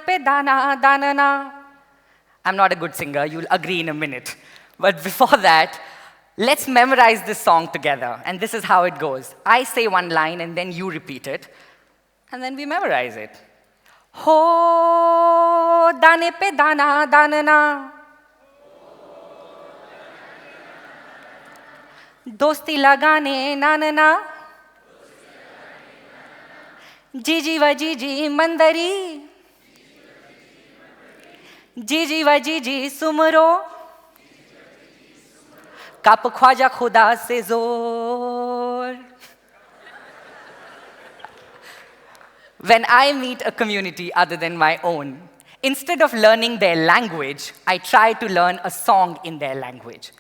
pe dana danana. I'm not a good singer, you'll agree in a minute. But before that, let's memorize this song together. And this is how it goes. I say one line and then you repeat it. And then we memorize it. Ho dane pe dana danana. Dosti lagane nanana. Jiji wa jiji mandari. Jiji wa jiji sumro. Kap khwaja khuda se zor. When I meet a community other than my own, instead of learning their language, I try to learn a song in their language.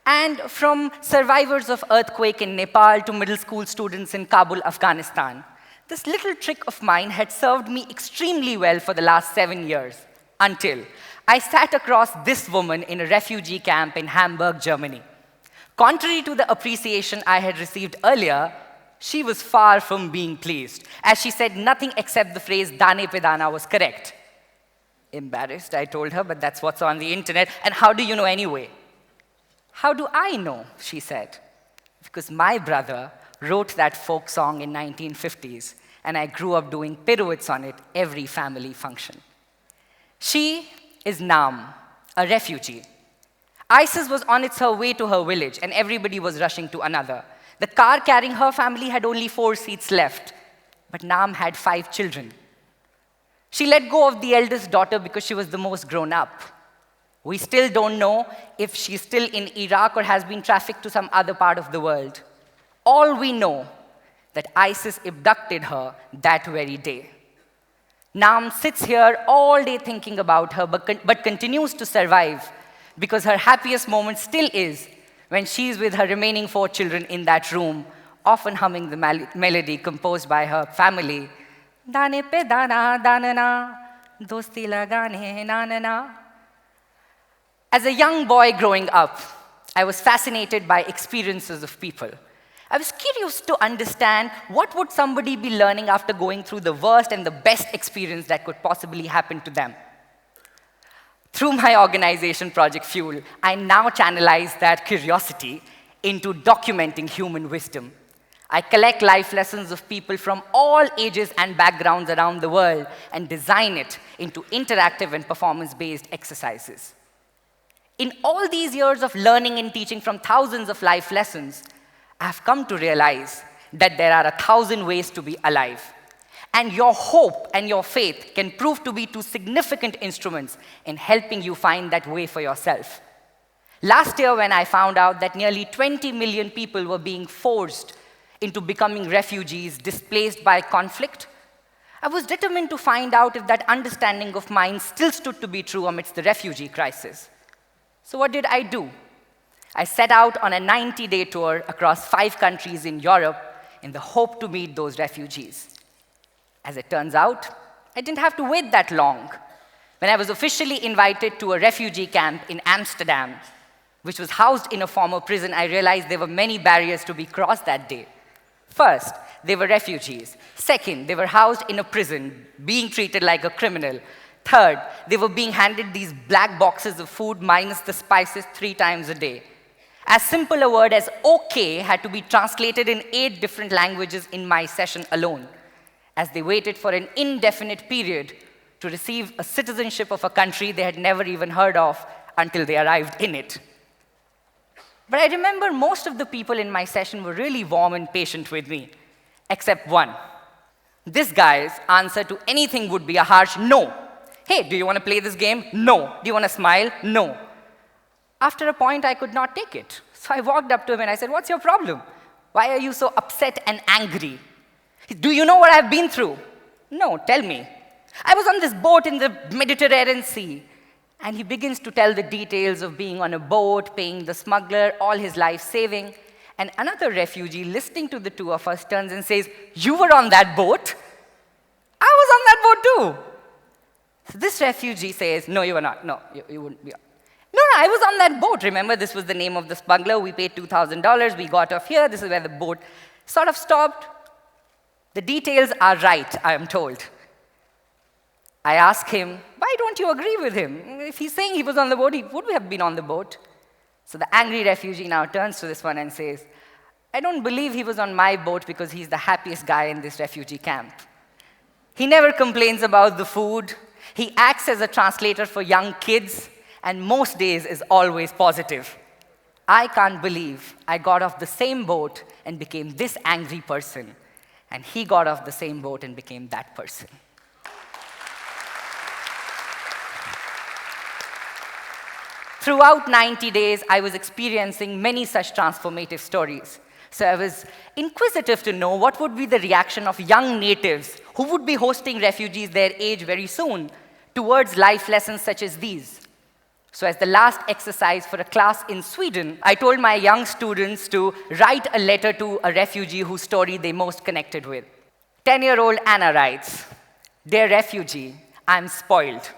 And from survivors of earthquake in Nepal to middle school students in Kabul, Afghanistan, this little trick of mine had served me extremely well for the last 7 years, until I sat across this woman in a refugee camp in Hamburg, Germany. Contrary to the appreciation I had received earlier, she was far from being pleased, as she said nothing except the phrase dane pe dana was correct. Embarrassed, I told her, but that's what's on the internet, and how do you know anyway? How do I know, she said. Because my brother wrote that folk song in 1950s, and I grew up doing pirouettes on it every family function. She is Naam, a refugee. ISIS was on its way to her village, and everybody was rushing to another. The car carrying her family had only 4 seats left, but Naam had 5 children. She let go of the eldest daughter because she was the most grown up. We still don't know if she's still in Iraq or has been trafficked to some other part of the world. All we know that ISIS abducted her that very day. Naam sits here all day thinking about her, but continues to survive because her happiest moment still is when she's with her remaining 4 children in that room, often humming the melody composed by her family. Dane pe dana danana, dosti lagane nanana. As a young boy growing up, I was fascinated by experiences of people. I was curious to understand what would somebody be learning after going through the worst and the best experience that could possibly happen to them. Through my organization, Project Fuel, I now channelize that curiosity into documenting human wisdom. I collect life lessons of people from all ages and backgrounds around the world and design it into interactive and performance-based exercises. In all these years of learning and teaching from thousands of life lessons, I've come to realize that there are 1,000 ways to be alive. And your hope and your faith can prove to be 2 significant instruments in helping you find that way for yourself. Last year, when I found out that nearly 20 million people were being forced into becoming refugees displaced by conflict, I was determined to find out if that understanding of mine still stood to be true amidst the refugee crisis. So what did I do? I set out on a 90-day tour across 5 countries in Europe in the hope to meet those refugees. As it turns out, I didn't have to wait that long. When I was officially invited to a refugee camp in Amsterdam, which was housed in a former prison, I realized there were many barriers to be crossed that day. First, they were refugees. Second, they were housed in a prison, being treated like a criminal. Third, they were being handed these black boxes of food minus the spices 3 times a day. As simple a word as okay had to be translated in 8 different languages in my session alone, as they waited for an indefinite period to receive a citizenship of a country they had never even heard of until they arrived in it. But I remember most of the people in my session were really warm and patient with me, except one. This guy's answer to anything would be a harsh no. Hey, do you want to play this game? No. Do you want to smile? No. After a point, I could not take it. So I walked up to him and I said, what's your problem? Why are you so upset and angry? Do you know what I've been through? No, tell me. I was on this boat in the Mediterranean Sea. And he begins to tell the details of being on a boat, paying the smuggler all his life saving. And another refugee, listening to the 2 of us, turns and says, you were on that boat? I was on that boat too. So this refugee says, no, you were not. No, you wouldn't be. No, I was on that boat. Remember, this was the name of the smuggler. We paid $2,000. We got off here. This is where the boat sort of stopped. The details are right, I am told. I asked him, why don't you agree with him? If he's saying he was on the boat, he would have been on the boat. So the angry refugee now turns to this one and says, I don't believe he was on my boat because he's the happiest guy in this refugee camp. He never complains about the food. He acts as a translator for young kids, and most days is always positive. I can't believe I got off the same boat and became this angry person, and he got off the same boat and became that person. Throughout 90 days, I was experiencing many such transformative stories. So I was inquisitive to know what would be the reaction of young natives who would be hosting refugees their age very soon towards life lessons such as these. So as the last exercise for a class in Sweden, I told my young students to write a letter to a refugee whose story they most connected with. 10-year-old Anna writes, Dear refugee, I'm spoiled.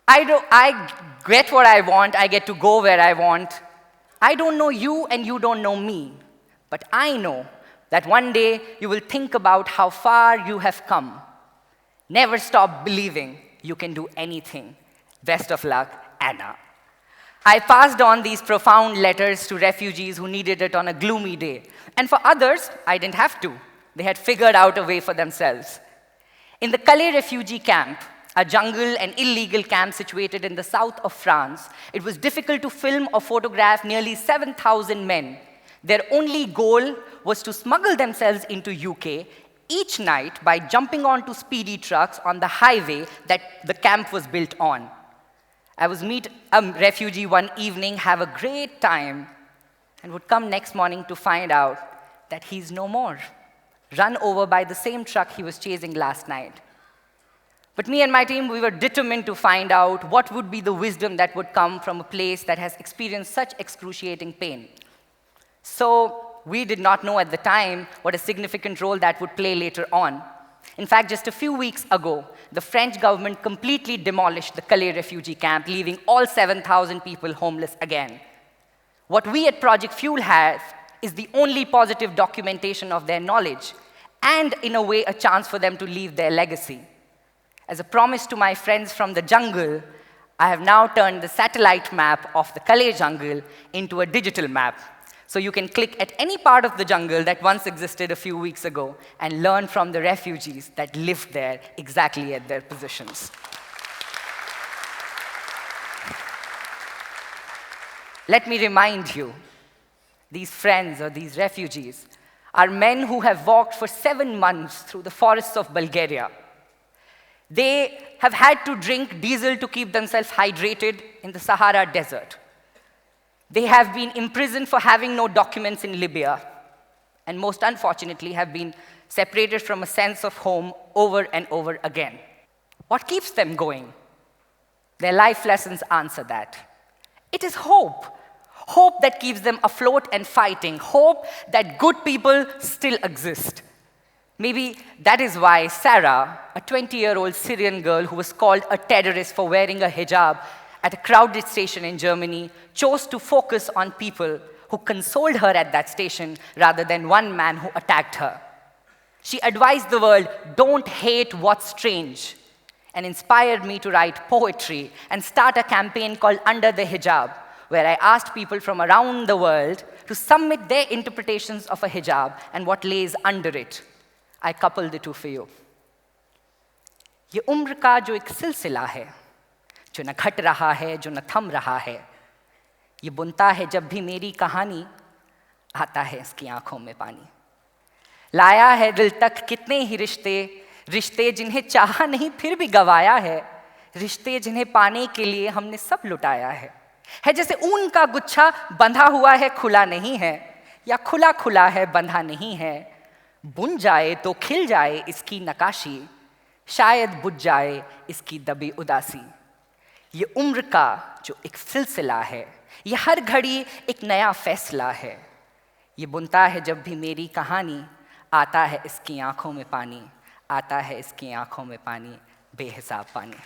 I get what I want, I get to go where I want. I don't know you and you don't know me, but I know that one day you will think about how far you have come. Never stop believing you can do anything. Best of luck, Anna. I passed on these profound letters to refugees who needed it on a gloomy day. And for others, I didn't have to. They had figured out a way for themselves. In the Calais refugee camp, a jungle and illegal camp situated in the south of France, it was difficult to film or photograph nearly 7,000 men. Their only goal was to smuggle themselves into UK each night by jumping onto speedy trucks on the highway that the camp was built on. I would meet a refugee one evening, have a great time, and would come next morning to find out that he's no more, run over by the same truck he was chasing last night. But me and my team, we were determined to find out what would be the wisdom that would come from a place that has experienced such excruciating pain. So we did not know at the time what a significant role that would play later on. In fact, just a few weeks ago, the French government completely demolished the Calais refugee camp, leaving all 7,000 people homeless again. What we at Project Fuel have is the only positive documentation of their knowledge, and in a way, a chance for them to leave their legacy. As a promise to my friends from the jungle, I have now turned the satellite map of the Calais jungle into a digital map. So you can click at any part of the jungle that once existed a few weeks ago and learn from the refugees that lived there exactly at their positions. Let me remind you, these friends or these refugees are men who have walked for 7 months through the forests of Bulgaria. They have had to drink diesel to keep themselves hydrated in the Sahara Desert. They have been imprisoned for having no documents in Libya, and most unfortunately have been separated from a sense of home over and over again. What keeps them going? Their life lessons answer that. It is hope. Hope that keeps them afloat and fighting. Hope that good people still exist. Maybe that is why Sarah, a 20-year-old Syrian girl who was called a terrorist for wearing a hijab at a crowded station in Germany, chose to focus on people who consoled her at that station rather than one man who attacked her. She advised the world, don't hate what's strange, and inspired me to write poetry and start a campaign called Under the Hijab, where I asked people from around the world to submit their interpretations of a hijab and what lays under it. I coupled the two for you. ये उम्र का जो एक सिलसिला है, जो न घट रहा है, जो न थम रहा है, ये बुनता है जब भी मेरी कहानी, आता है इसकी आंखों में पानी. लाया है दिल तक कितने ही रिश्ते, रिश्ते जिन्हें चाहा नहीं फिर भी गवाया है, रिश्ते जिन्हें पाने के लिए हमने सब लुटाया है जैसे ऊन का गुच्छा बंधा हुआ है खुला नहीं है, या खुला खुला है बंधा नहीं है. बुन जाए तो खिल जाए इसकी नकाशी, शायद बुझ जाए इसकी दबी उदासी. ये उम्र का जो एक सिलसिला है, ये हर घड़ी एक नया फैसला है. ये बुनता है जब भी मेरी कहानी, आता है इसकी आंखों में पानी, आता है इसकी आंखों में पानी, बेहिसाब पानी.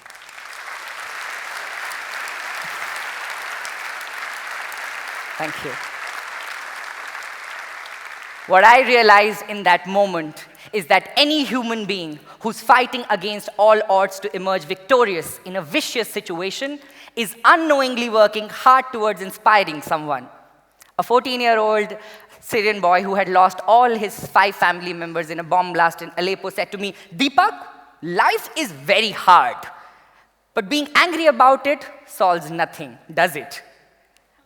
Thank you. What I realized in that moment is that any human being who's fighting against all odds to emerge victorious in a vicious situation, is unknowingly working hard towards inspiring someone. A 14-year-old Syrian boy who had lost all his 5 family members in a bomb blast in Aleppo said to me, "Deepak, life is very hard, but being angry about it solves nothing, does it?"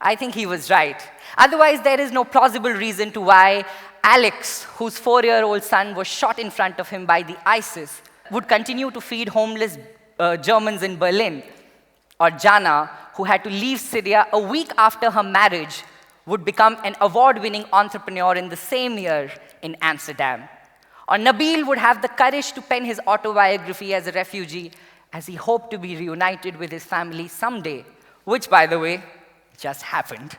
I think he was right. Otherwise, there is no plausible reason to why Alex, whose 4-year-old son was shot in front of him by the ISIS, would continue to feed homeless Germans in Berlin. Or Jana, who had to leave Syria a week after her marriage, would become an award-winning entrepreneur in the same year in Amsterdam. Or Nabil would have the courage to pen his autobiography as a refugee, as he hoped to be reunited with his family someday, which, by the way, just happened.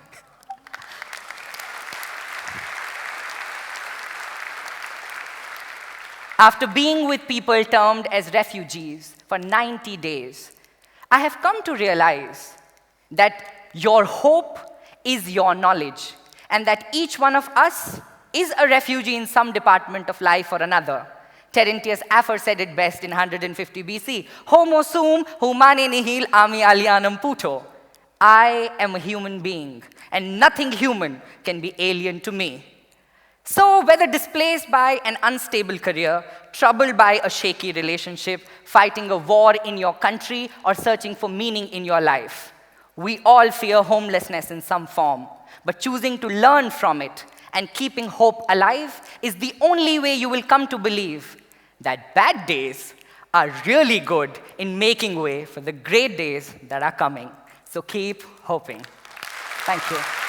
After being with people termed as refugees for 90 days, I have come to realize that your hope is your knowledge, and that each one of us is a refugee in some department of life or another. Terentius Afer said it best in 150 BC, "Homo sum humane nihil ami alienum puto." I am a human being, and nothing human can be alien to me. So whether displaced by an unstable career, troubled by a shaky relationship, fighting a war in your country, or searching for meaning in your life, we all fear homelessness in some form. But choosing to learn from it and keeping hope alive is the only way you will come to believe that bad days are really good in making way for the great days that are coming. So keep hoping. Thank you.